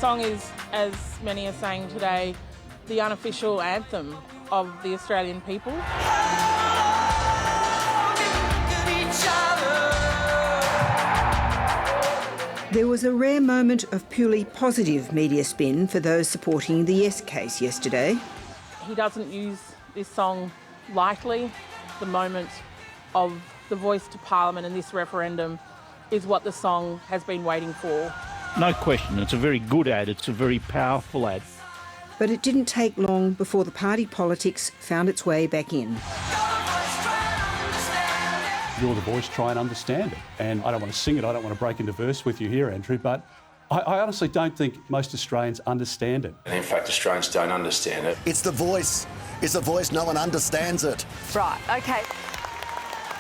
song is, as many are saying today, the unofficial anthem of the Australian people. There was a rare moment of purely positive media spin for those supporting the Yes case yesterday. He doesn't use this song lightly. The moment of the voice to Parliament and this referendum is what the song has been waiting for. No question, it's a very good ad, it's a very powerful ad. But it didn't take long before the party politics found its way back in. You're the voice, try and understand it. And I don't want to sing it, I don't want to break into verse with you here, Andrew, but I honestly don't think most Australians understand it. And in fact, Australians don't understand it. It's the voice. It's the voice, no one understands it. Right, OK.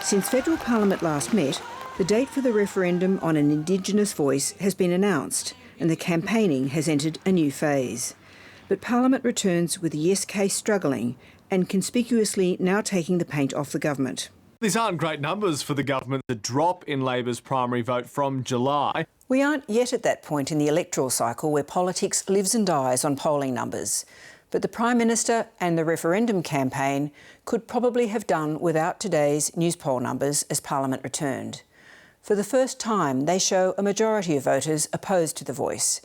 Since federal Parliament last met, the date for the referendum on an Indigenous voice has been announced and the campaigning has entered a new phase. But Parliament returns with the Yes case struggling and conspicuously now taking the paint off the government. These aren't great numbers for the government. The drop in Labor's primary vote from July. We aren't yet at that point in the electoral cycle where politics lives and dies on polling numbers. But the Prime Minister and the referendum campaign could probably have done without today's news poll numbers as Parliament returned. For the first time, they show a majority of voters opposed to the voice.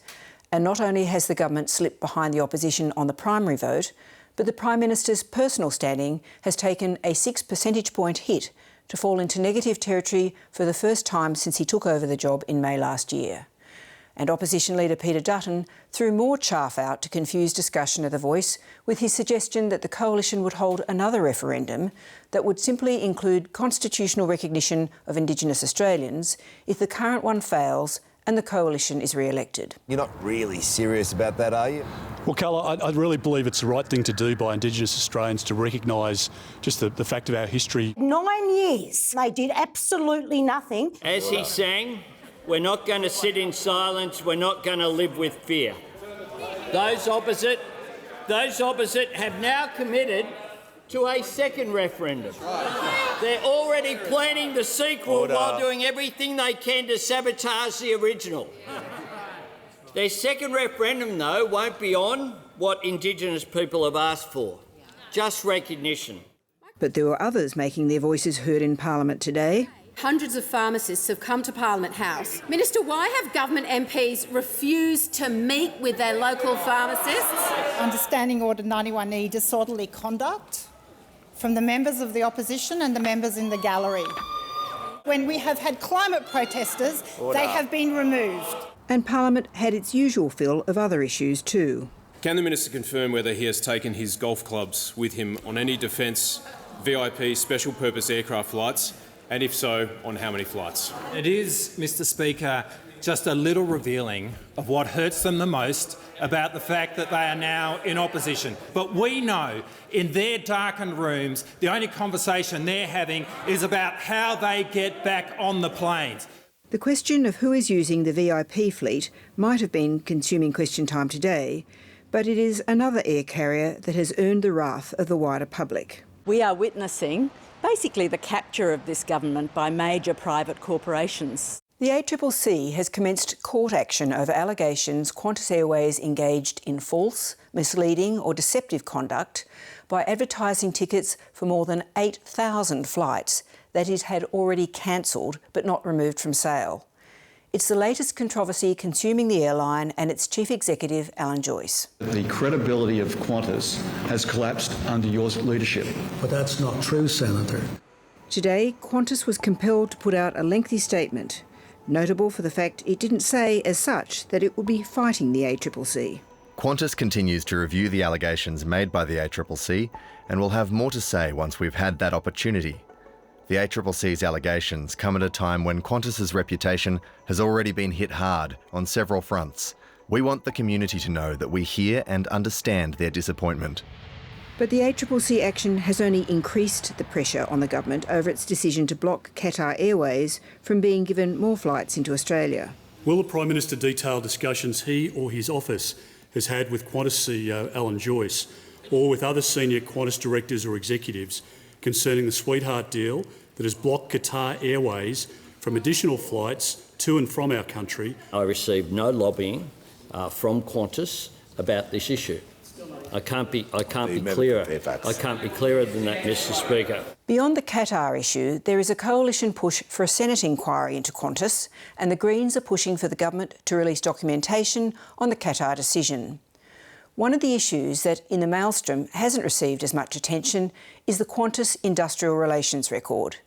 And not only has the government slipped behind the opposition on the primary vote, but the Prime Minister's personal standing has taken a 6 percentage point hit to fall into negative territory for the first time since he took over the job in May last year. And opposition leader Peter Dutton threw more chaff out to confuse discussion of the voice with his suggestion that the coalition would hold another referendum that would simply include constitutional recognition of Indigenous Australians if the current one fails and the coalition is re-elected. You're not really serious about that, are you? Well, Carla, I really believe it's the right thing to do by Indigenous Australians to recognise just the fact of our history. 9 years, they did absolutely nothing. As he sang, we're not going to sit in silence, we're not going to live with fear. Those opposite have now committed to a second referendum. They're already planning the sequel while doing everything they can to sabotage the original. Their second referendum, though, won't be on what Indigenous people have asked for, just recognition. But there were others making their voices heard in Parliament today. Hundreds of pharmacists have come to Parliament House. Minister, why have government MPs refused to meet with their local pharmacists? Understanding Order 91E disorderly conduct from the members of the opposition and the members in the gallery. When we have had climate protesters, they have been removed. And Parliament had its usual fill of other issues too. Can the Minister confirm whether he has taken his golf clubs with him on any Defence VIP special purpose aircraft flights, and if so, on how many flights? It is, Mr Speaker, just a little revealing of what hurts them the most about the fact that they are now in opposition. But we know in their darkened rooms, the only conversation they're having is about how they get back on the planes. The question of who is using the VIP fleet might have been consuming question time today, but it is another air carrier that has earned the wrath of the wider public. We are witnessing basically the capture of this government by major private corporations. The ACCC has commenced court action over allegations Qantas Airways engaged in false, misleading or deceptive conduct by advertising tickets for more than 8,000 flights that it had already cancelled but not removed from sale. It's the latest controversy consuming the airline and its chief executive, Alan Joyce. The credibility of Qantas has collapsed under your leadership. But that's not true, Senator. Today, Qantas was compelled to put out a lengthy statement, notable for the fact it didn't say as such that it would be fighting the ACCC. Qantas continues to review the allegations made by the ACCC and will have more to say once we've had that opportunity. The ACCC's allegations come at a time when Qantas's reputation has already been hit hard on several fronts. We want the community to know that we hear and understand their disappointment. But the ACCC action has only increased the pressure on the government over its decision to block Qatar Airways from being given more flights into Australia. Will the Prime Minister detail discussions he or his office has had with Qantas CEO Alan Joyce or with other senior Qantas directors or executives concerning the sweetheart deal that has blocked Qatar Airways from additional flights to and from our country? I received no lobbying, from Qantas about this issue. I can't be clearer. I can't be clearer than that, Mr. Speaker. Beyond the Qatar issue, there is a coalition push for a Senate inquiry into Qantas, and the Greens are pushing for the government to release documentation on the Qatar decision. One of the issues that, in the maelstrom, hasn't received as much attention is the Qantas industrial relations record.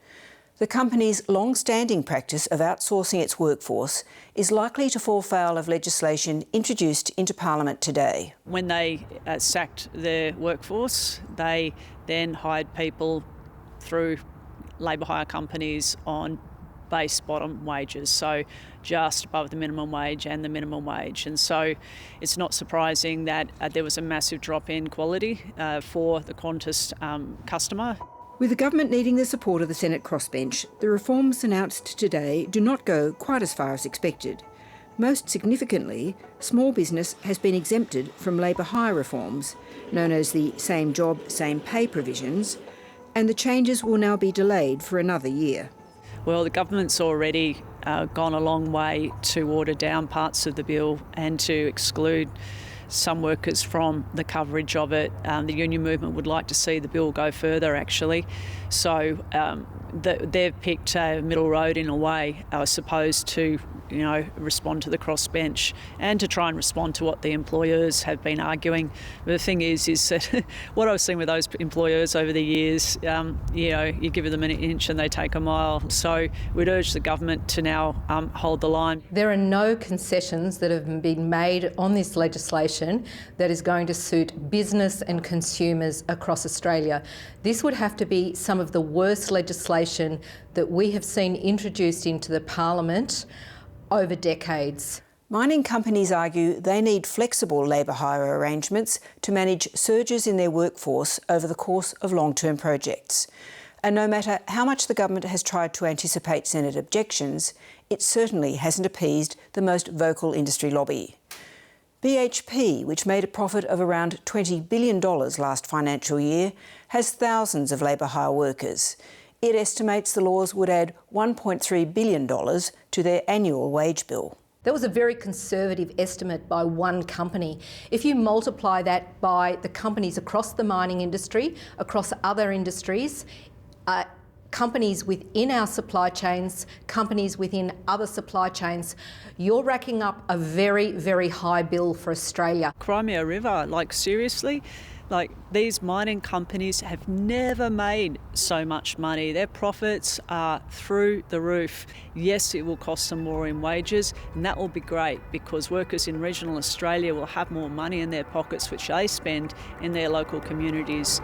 The company's long-standing practice of outsourcing its workforce is likely to fall foul of legislation introduced into Parliament today. When they sacked their workforce, they then hired people through labour hire companies on base bottom wages, so just above the minimum wage and the minimum wage. And so it's not surprising that there was a massive drop in quality for the Qantas customer. With the government needing the support of the Senate crossbench, the reforms announced today do not go quite as far as expected. Most significantly, small business has been exempted from labour hire reforms, known as the Same Job, Same Pay provisions, and the changes will now be delayed for another year. Well, the government's already gone a long way to water down parts of the bill and to exclude some workers from the coverage of it. The union movement would like to see the bill go further, actually. So they've picked a middle road in a way, I suppose, to respond to the crossbench and to try and respond to what the employers have been arguing. But the thing is that what I've seen with those employers over the years, you give them an inch and they take a mile. So we'd urge the government to now hold the line. There are no concessions that have been made on this legislation that is going to suit business and consumers across Australia. This would have to be some of the worst legislation that we have seen introduced into the Parliament over decades. Mining companies argue they need flexible labour hire arrangements to manage surges in their workforce over the course of long-term projects. And no matter how much the government has tried to anticipate Senate objections, it certainly hasn't appeased the most vocal industry lobby. BHP, which made a profit of around $20 billion last financial year, has thousands of labour hire workers. It estimates the laws would add $1.3 billion to their annual wage bill. That was a very conservative estimate by one company. If you multiply that by the companies across the mining industry, across other industries, companies within our supply chains, companies within other supply chains, you're racking up a very, very high bill for Australia. Crimea River, seriously? These mining companies have never made so much money. Their profits are through the roof. Yes, it will cost them more in wages, and that will be great because workers in regional Australia will have more money in their pockets, which they spend in their local communities.